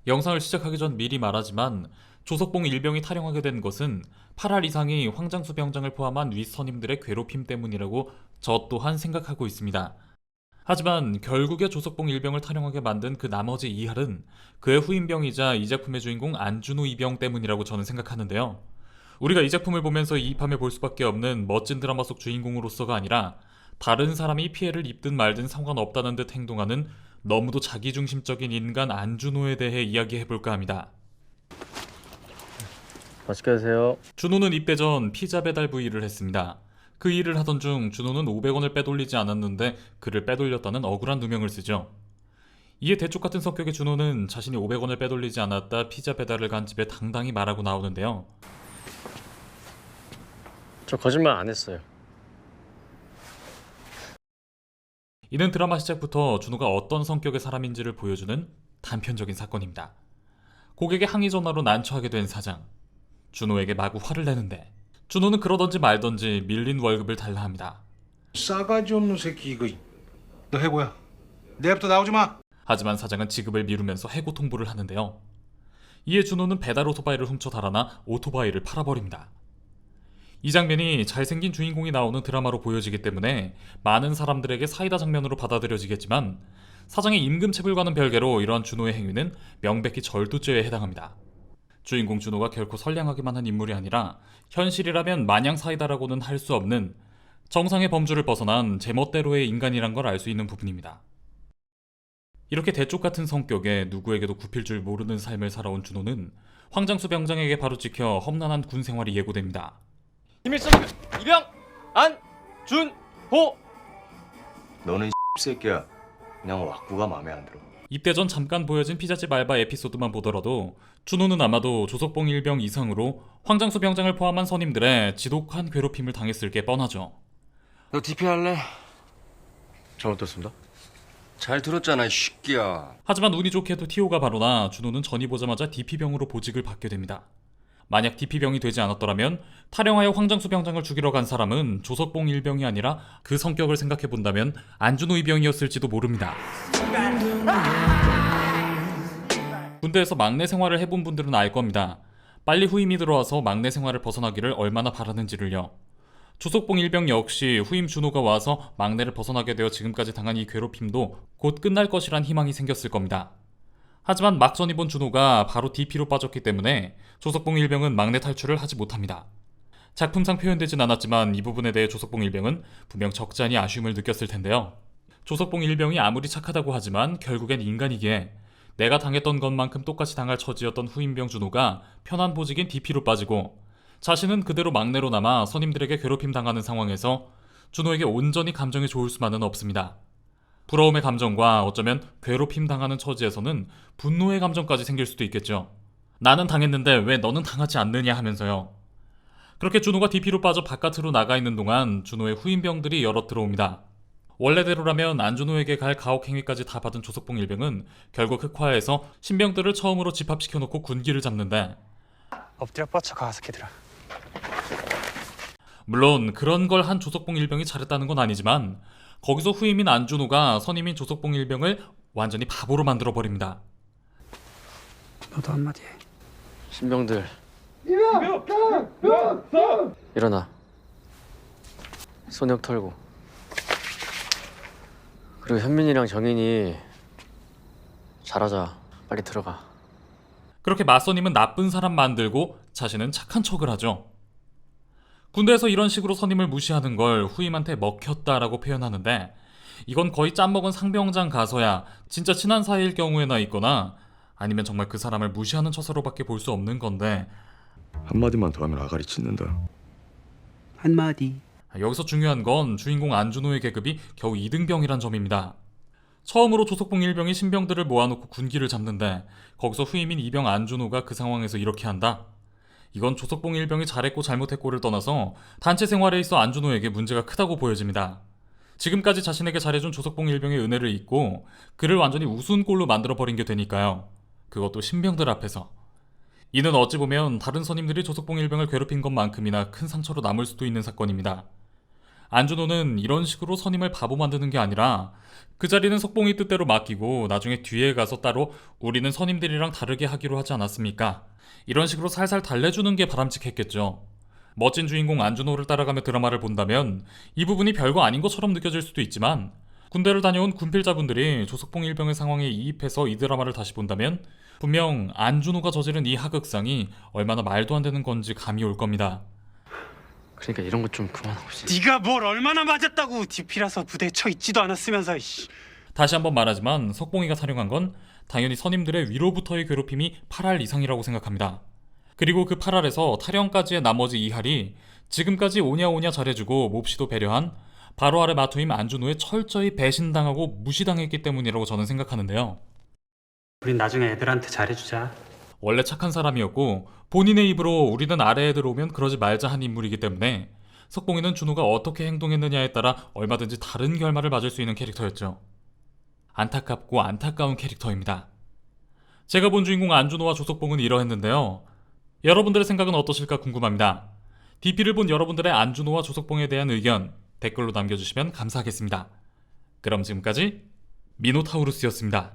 영상을 시작하기 전 미리 말하지만 조석봉 일병이 탈영하게 된 것은 8할 이상이 황장수 병장을 포함한 윗선임들의 괴롭힘 때문이라고 저 또한 생각하고 있습니다. 하지만 결국에 조석봉 일병을 탈영하게 만든 그 나머지 2할은 그의 후임병이자 이 작품의 주인공 안준호 이병 때문이라고 저는 생각하는데요. 우리가 이 작품을 보면서 이입하며 볼 수밖에 없는 멋진 드라마 속 주인공으로서가 아니라 다른 사람이 피해를 입든 말든 상관없다는 듯 행동하는 너무도 자기중심적인 인간 안준호에 대해 이야기해볼까 합니다. 맛있게 드세요. 준호는 입대 전 피자 배달 부일을 했습니다. 그 일을 하던 중 준호는 500원을 빼돌리지 않았는데 그를 빼돌렸다는 억울한 누명을 쓰죠. 이에 대쪽 같은 성격의 준호는 자신이 500원을 빼돌리지 않았다 피자 배달을 간 집에 당당히 말하고 나오는데요. 저 거짓말 안 했어요. 이는 드라마 시작부터 준호가 어떤 성격의 사람인지를 보여주는 단편적인 사건입니다. 고객의 항의 전화로 난처하게 된 사장. 준호에게 마구 화를 내는데 준호는 그러던지 말던지 밀린 월급을 달라 합니다. 싸가지 없는 새끼 이거. 너 해고야. 내일부터 나오지 마. 하지만 사장은 지급을 미루면서 해고 통보를 하는데요. 이에 준호는 배달 오토바이를 훔쳐 달아나 오토바이를 팔아버립니다. 이 장면이 잘생긴 주인공이 나오는 드라마로 보여지기 때문에 많은 사람들에게 사이다 장면으로 받아들여지겠지만 사장의 임금체불과는 별개로 이러한 준호의 행위는 명백히 절도죄에 해당합니다. 주인공 준호가 결코 선량하기만 한 인물이 아니라 현실이라면 마냥 사이다라고는 할 수 없는 정상의 범주를 벗어난 제멋대로의 인간이란 걸 알 수 있는 부분입니다. 이렇게 대쪽 같은 성격에 누구에게도 굽힐 줄 모르는 삶을 살아온 준호는 황장수 병장에게 바로 찍혀 험난한 군 생활이 예고됩니다. 김일성 이병 안준호. 너는 이 새끼야. 그냥 왁구가 마음에 안 들어. 입대 전 잠깐 보여진 피자집 알바 에피소드만 보더라도 준호는 아마도 조석봉 일병 이상으로 황장수 병장을 포함한 선임들의 지독한 괴롭힘을 당했을 게 뻔하죠. 너 DP 할래? 잘못 들었습니다. 잘 들었잖아, 이 새끼야. 하지만 운이 좋게도 TO가 바로 나 준호는 전이 보자마자 DP병으로 보직을 받게 됩니다. 만약 DP병이 되지 않았더라면 탈영하여 황장수 병장을 죽이러 간 사람은 조석봉 일병이 아니라 그 성격을 생각해본다면 안준호 이병이었을지도 모릅니다. 군대에서 막내 생활을 해본 분들은 알 겁니다. 빨리 후임이 들어와서 막내 생활을 벗어나기를 얼마나 바라는지를요. 조석봉 일병 역시 후임 준호가 와서 막내를 벗어나게 되어 지금까지 당한 이 괴롭힘도 곧 끝날 것이란 희망이 생겼을 겁니다. 하지만 막전 입은 준호가 바로 DP로 빠졌기 때문에 조석봉 일병은 막내 탈출을 하지 못합니다. 작품상 표현되진 않았지만 이 부분에 대해 조석봉 일병은 분명 적잖이 아쉬움을 느꼈을 텐데요. 조석봉 일병이 아무리 착하다고 하지만 결국엔 인간이기에 내가 당했던 것만큼 똑같이 당할 처지였던 후임병 준호가 편한 보직인 DP로 빠지고 자신은 그대로 막내로 남아 선임들에게 괴롭힘 당하는 상황에서 준호에게 온전히 감정이 좋을 수만은 없습니다. 부러움의 감정과 어쩌면 괴롭힘 당하는 처지에서는 분노의 감정까지 생길 수도 있겠죠. 나는 당했는데 왜 너는 당하지 않느냐 하면서요. 그렇게 준호가 DP로 빠져 바깥으로 나가 있는 동안 준호의 후임병들이 여럿 들어옵니다. 원래대로라면 안준호에게 갈 가혹행위까지 다 받은 조석봉 일병은 결국 흑화해서 신병들을 처음으로 집합시켜놓고 군기를 잡는데 엎드려 뻗쳐 가서 걔들아. 물론 그런 걸 한 조석봉 일병이 잘했다는 건 아니지만 거기서 후임인 안준호가 선임인 조석봉 일병을 완전히 바보로 만들어버립니다. 너도 한마디 해. 신병들 일어나. 손혁 털고. 그리고 현민이랑 정인이 잘하자. 빨리 들어가. 그렇게 맞선임은 나쁜 사람 만들고 자신은 착한 척을 하죠. 군대에서 이런 식으로 선임을 무시하는 걸 후임한테 먹혔다라고 표현하는데 이건 거의 짬먹은 상병장 가서야 진짜 친한 사이일 경우에나 있거나 아니면 정말 그 사람을 무시하는 처사로밖에 볼 수 없는 건데 한마디만 더 하면 아가리 찢는다. 한마디. 여기서 중요한 건 주인공 안준호의 계급이 겨우 2등병이란 점입니다. 처음으로 조석봉 일병이 신병들을 모아놓고 군기를 잡는데 거기서 후임인 이병 안준호가 그 상황에서 이렇게 한다? 이건 조석봉 일병이 잘했고 잘못했고를 떠나서 단체 생활에 있어 안준호에게 문제가 크다고 보여집니다. 지금까지 자신에게 잘해준 조석봉 일병의 은혜를 잊고 그를 완전히 우스운 꼴로 만들어버린 게 되니까요. 그것도 신병들 앞에서. 이는 어찌 보면 다른 선임들이 조석봉 일병을 괴롭힌 것만큼이나 큰 상처로 남을 수도 있는 사건입니다. 안준호는 이런 식으로 선임을 바보 만드는 게 아니라 그 자리는 석봉이 뜻대로 맡기고 나중에 뒤에 가서 따로 우리는 선임들이랑 다르게 하기로 하지 않았습니까? 이런 식으로 살살 달래주는 게 바람직했겠죠. 멋진 주인공 안준호를 따라가며 드라마를 본다면 이 부분이 별거 아닌 것처럼 느껴질 수도 있지만 군대를 다녀온 군필자분들이 조석봉 일병의 상황에 이입해서 이 드라마를 다시 본다면 분명 안준호가 저지른 이 하극상이 얼마나 말도 안 되는 건지 감이 올 겁니다. 그러니까 이런 것 좀 그만하고 싶어. 네가 뭘 얼마나 맞았다고 DP라서 부대에 쳐 있지도 않았으면서 이씨. 다시 한번 말하지만 석봉이가 사령한 건 당연히 선임들의 위로부터의 괴롭힘이 8할 이상이라고 생각합니다. 그리고 그 8할에서 타령까지의 나머지 2할이 지금까지 오냐오냐 잘해주고 몹시도 배려한 바로 아래 마투임 안준호에 철저히 배신당하고 무시당했기 때문이라고 저는 생각하는데요. 우린 나중에 애들한테 잘해주자. 원래 착한 사람이었고 본인의 입으로 우리는 아래에 들어오면 그러지 말자 한 인물이기 때문에 석봉이는 준호가 어떻게 행동했느냐에 따라 얼마든지 다른 결말을 맞을 수 있는 캐릭터였죠. 안타깝고 안타까운 캐릭터입니다. 제가 본 주인공 안준호와 조석봉은 이러했는데요. 여러분들의 생각은 어떠실까 궁금합니다. DP를 본 여러분들의 안준호와 조석봉에 대한 의견 댓글로 남겨주시면 감사하겠습니다. 그럼 지금까지 미노타우루스였습니다.